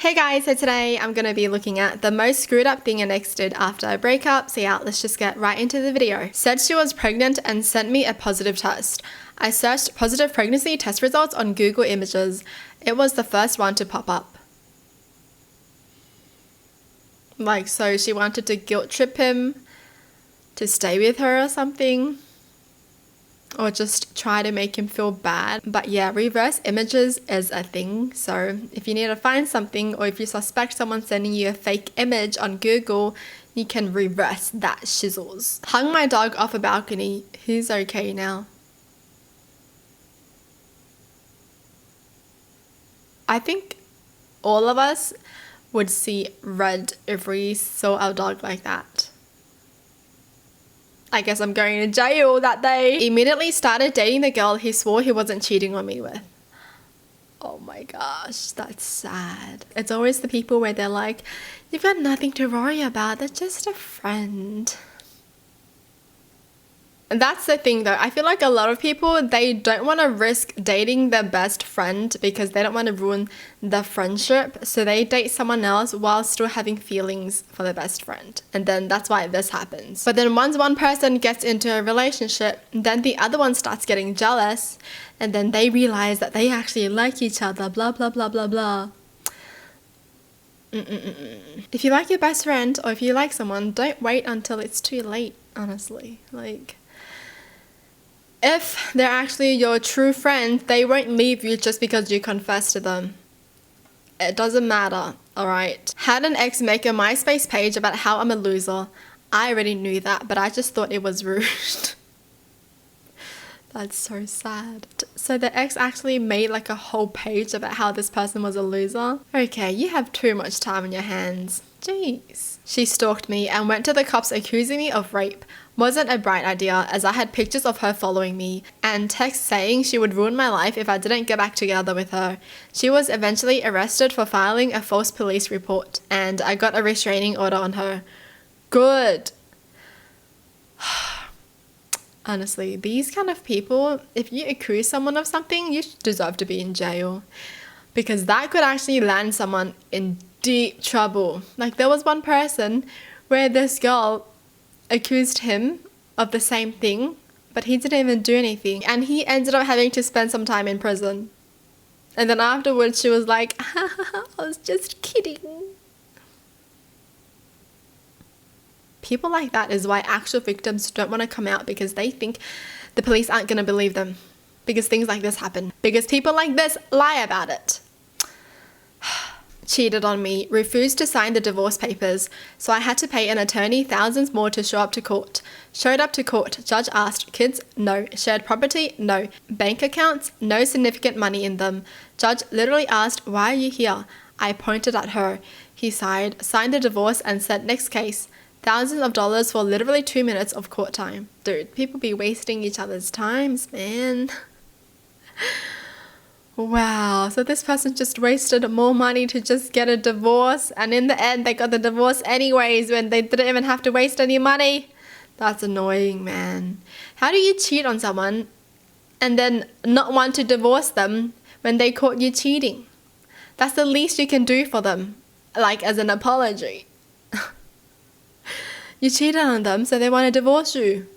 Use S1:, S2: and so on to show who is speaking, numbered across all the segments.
S1: Hey guys, so today I'm going to be looking at the most screwed up thing an ex did after a breakup. So yeah, let's just get right into the video. Said she was pregnant and sent me a positive test. I searched positive pregnancy test results on Google Images. It was the first one to pop up. So she wanted to guilt trip him to stay with her or something. Or just try to make him feel bad. But yeah, reverse images is a thing. So if you need to find something, or if you suspect someone sending you a fake image on Google, you can reverse that shizzles. Hung my dog off a balcony. He's okay now. I think all of us would see red if we saw our dog like that. I guess I'm going to jail that day. Immediately started dating the girl he swore he wasn't cheating on me with. Oh my gosh, that's sad. It's always the people where they're like, you've got nothing to worry about, they're just a friend. And that's the thing though, I feel like a lot of people, they don't want to risk dating their best friend because they don't want to ruin the friendship. So they date someone else while still having feelings for their best friend. And then that's why this happens. But then once one person gets into a relationship, then the other one starts getting jealous. And then they realize that they actually like each other, blah, blah, blah, blah, blah. If you like your best friend or if you like someone, don't wait until it's too late, honestly. If they're actually your true friend, they won't leave you just because you confess to them. It doesn't matter, alright? Had an ex make a MySpace page about how I'm a loser. I already knew that, but I just thought it was rude. That's so sad. So the ex actually made a whole page about how this person was a loser? Okay, you have too much time on your hands. Jeez. She stalked me and went to the cops accusing me of rape. Wasn't a bright idea as I had pictures of her following me and texts saying she would ruin my life if I didn't get back together with her. She was eventually arrested for filing a false police report and I got a restraining order on her. Good. Honestly, these kind of people, if you accuse someone of something, you deserve to be in jail. Because that could actually land someone in deep trouble. There was one person where this girl accused him of the same thing, but he didn't even do anything. And he ended up having to spend some time in prison. And then afterwards she was like, I was just kidding. People like that is why actual victims don't want to come out because they think the police aren't going to believe them. Because things like this happen. Because people like this lie about it. Cheated on me, refused to sign the divorce papers, so I had to pay an attorney thousands more to show up to court. Showed up to court, judge asked, kids? No. Shared property? No. Bank accounts? No significant money in them. Judge literally asked, why are you here? I pointed at her. He sighed, signed the divorce and said, next case. Thousands of dollars for literally 2 minutes of court time. Dude, people be wasting each other's times, man. Wow, so this person just wasted more money to just get a divorce, and in the end they got the divorce anyways when they didn't even have to waste any money. That's annoying, man. How do you cheat on someone and then not want to divorce them when they caught you cheating? That's the least you can do for them, as an apology. You cheated on them, so they want to divorce you.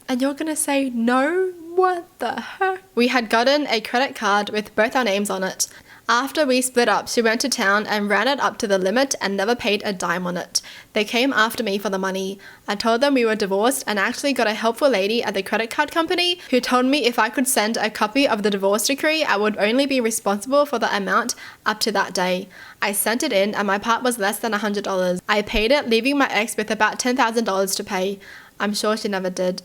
S1: And you're gonna say no? What the heck? We had gotten a credit card with both our names on it. After we split up, she went to town and ran it up to the limit and never paid a dime on it. They came after me for the money. I told them we were divorced and actually got a helpful lady at the credit card company who told me if I could send a copy of the divorce decree, I would only be responsible for the amount up to that day. I sent it in and my part was less than $100. I paid it, leaving my ex with about $10,000 to pay. I'm sure she never did.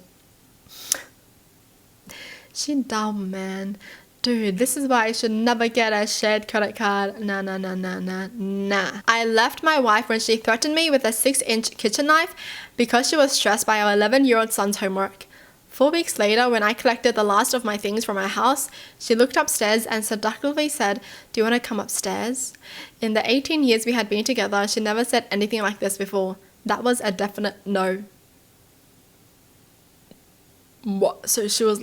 S1: She dumb, man. Dude, this is why I should never get a shared credit card. Nah. I left my wife when she threatened me with a 6-inch kitchen knife because she was stressed by our 11-year-old son's homework. 4 weeks later, when I collected the last of my things from our house, she looked upstairs and seductively said, do you want to come upstairs? In the 18 years we had been together, she never said anything like this before. That was a definite no. What? So she was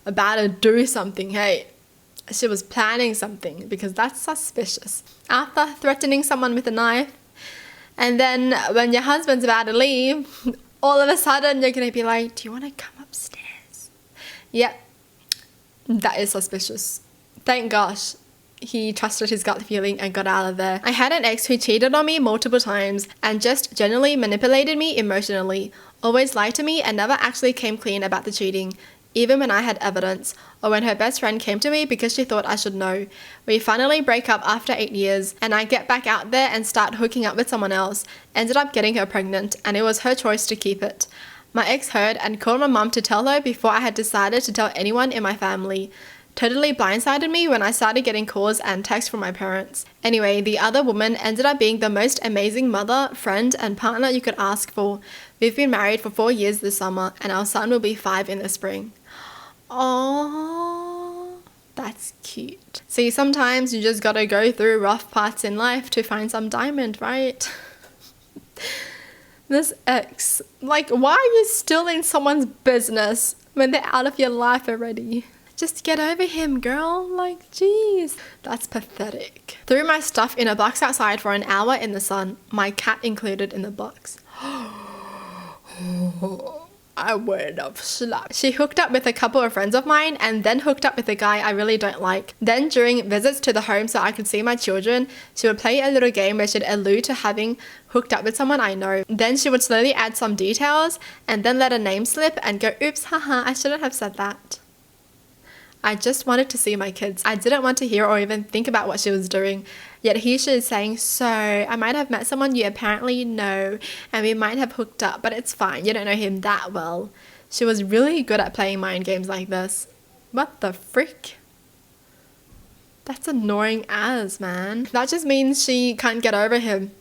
S1: about to do something, hey? She was planning something, because that's suspicious. After threatening someone with a knife, and then when your husband's about to leave, all of a sudden you're going to be like, do you want to come upstairs? Yep, that is suspicious. Thank gosh he trusted his gut feeling and got out of there. I had an ex who cheated on me multiple times and just generally manipulated me emotionally, always lied to me and never actually came clean about the cheating, even when I had evidence, or when her best friend came to me because she thought I should know. We finally break up after 8 years, and I get back out there and start hooking up with someone else. Ended up getting her pregnant, and it was her choice to keep it. My ex heard and called my mum to tell her before I had decided to tell anyone in my family. Totally blindsided me when I started getting calls and texts from my parents. Anyway, the other woman ended up being the most amazing mother, friend, and partner you could ask for. We've been married for 4 years this summer, and our son will be 5 in the spring. Oh, that's cute. See, sometimes you just gotta go through rough parts in life to find some diamond, right? This ex, like, why are you still in someone's business when they're out of your life already? Just get over him, girl. Like, jeez. That's pathetic. Threw my stuff in a box outside for an hour in the sun, my cat included in the box. I would have slapped. She hooked up with a couple of friends of mine and then hooked up with a guy I really don't like. Then during visits to the home so I could see my children, she would play a little game where she'd allude to having hooked up with someone I know. Then she would slowly add some details and then let a name slip and go, oops, haha, I shouldn't have said that. I just wanted to see my kids. I didn't want to hear or even think about what she was doing. Yet here she is saying, so I might have met someone you apparently know and we might have hooked up, but it's fine. You don't know him that well. She was really good at playing mind games like this. What the frick? That's annoying as, man. That just means she can't get over him.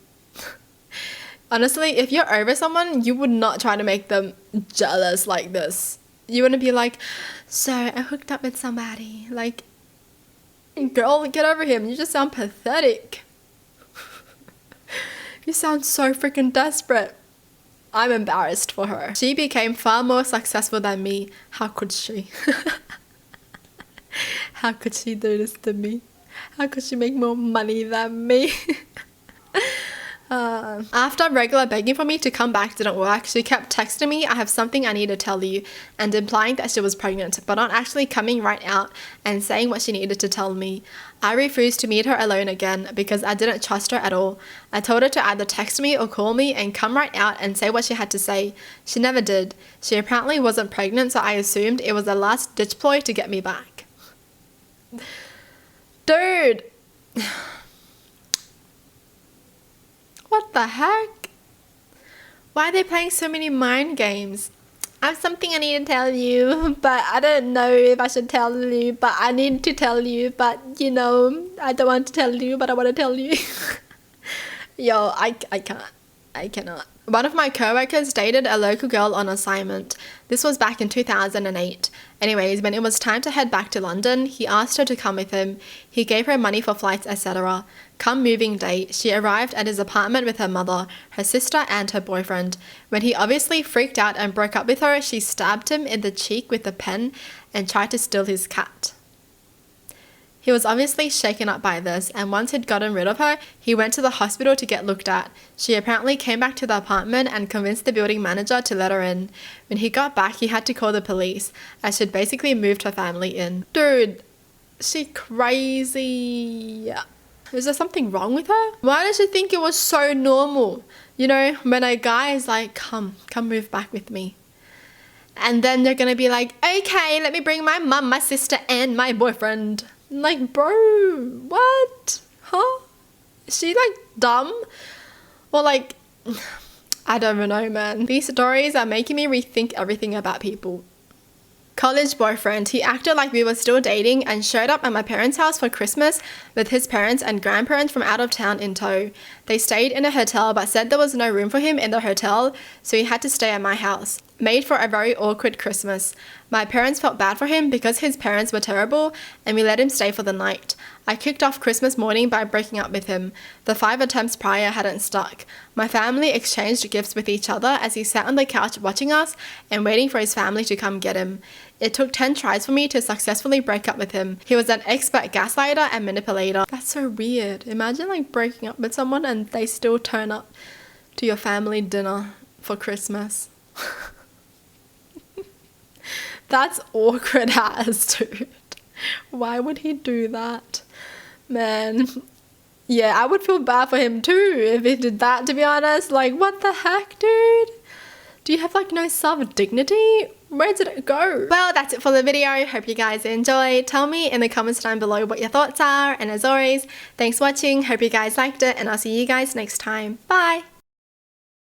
S1: Honestly, if you're over someone, you would not try to make them jealous like this. You wouldn't be like, so I hooked up with somebody. Like, girl, get over him. You just sound pathetic. You sound so freaking desperate. I'm embarrassed for her. She became far more successful than me. How could she? How could she do this to me? How could she make more money than me? After regular begging for me to come back didn't work, she kept texting me, I have something I need to tell you, and implying that she was pregnant, but not actually coming right out and saying what she needed to tell me. I refused to meet her alone again because I didn't trust her at all. I told her to either text me or call me and come right out and say what she had to say. She never did. She apparently wasn't pregnant, so I assumed it was a last-ditch ploy to get me back. Dude! What the heck? Why are they playing so many mind games? I have something I need to tell you, but I don't know if I should tell you, but I need to tell you, but you know, I don't want to tell you, but I want to tell you. Yo, I can't. I cannot. One of my co-workers dated a local girl on assignment. This was back in 2008. Anyways, when it was time to head back to London, he asked her to come with him. He gave her money for flights, etc. Come moving day, she arrived at his apartment with her mother, her sister, and her boyfriend. When he obviously freaked out and broke up with her, she stabbed him in the cheek with a pen and tried to steal his cat. He was obviously shaken up by this, and once he'd gotten rid of her, he went to the hospital to get looked at. She apparently came back to the apartment and convinced the building manager to let her in. When he got back, he had to call the police, as she'd basically moved her family in. Dude, she crazy. Is there something wrong with her? Why does she think it was so normal? You know, when a guy is like, come move back with me. And then they're gonna be like, okay, let me bring my mum, my sister, and my boyfriend. Like, bro, what? Huh? Is she like dumb? Or like, I don't even know, man. These stories are making me rethink everything about people. College boyfriend. He acted like we were still dating and showed up at my parents' house for Christmas with his parents and grandparents from out of town in tow. They stayed in a hotel but said there was no room for him in the hotel, so he had to stay at my house. Made for a very awkward Christmas. My parents felt bad for him because his parents were terrible and we let him stay for the night. I kicked off Christmas morning by breaking up with him. The 5 attempts prior hadn't stuck. My family exchanged gifts with each other as he sat on the couch watching us and waiting for his family to come get him. It took 10 tries for me to successfully break up with him. He was an expert gaslighter and manipulator. That's so weird. Imagine like breaking up with someone and they still turn up to your family dinner for Christmas. That's awkward as, dude. Why would he do that? Man. Yeah, I would feel bad for him too if he did that, to be honest. Like, what the heck, dude? Do you have like no self-dignity? Where did it go? Well, that's it for the video. Hope you guys enjoyed. Tell me in the comments down below what your thoughts are. And as always, thanks for watching. Hope you guys liked it and I'll see you guys next time. Bye!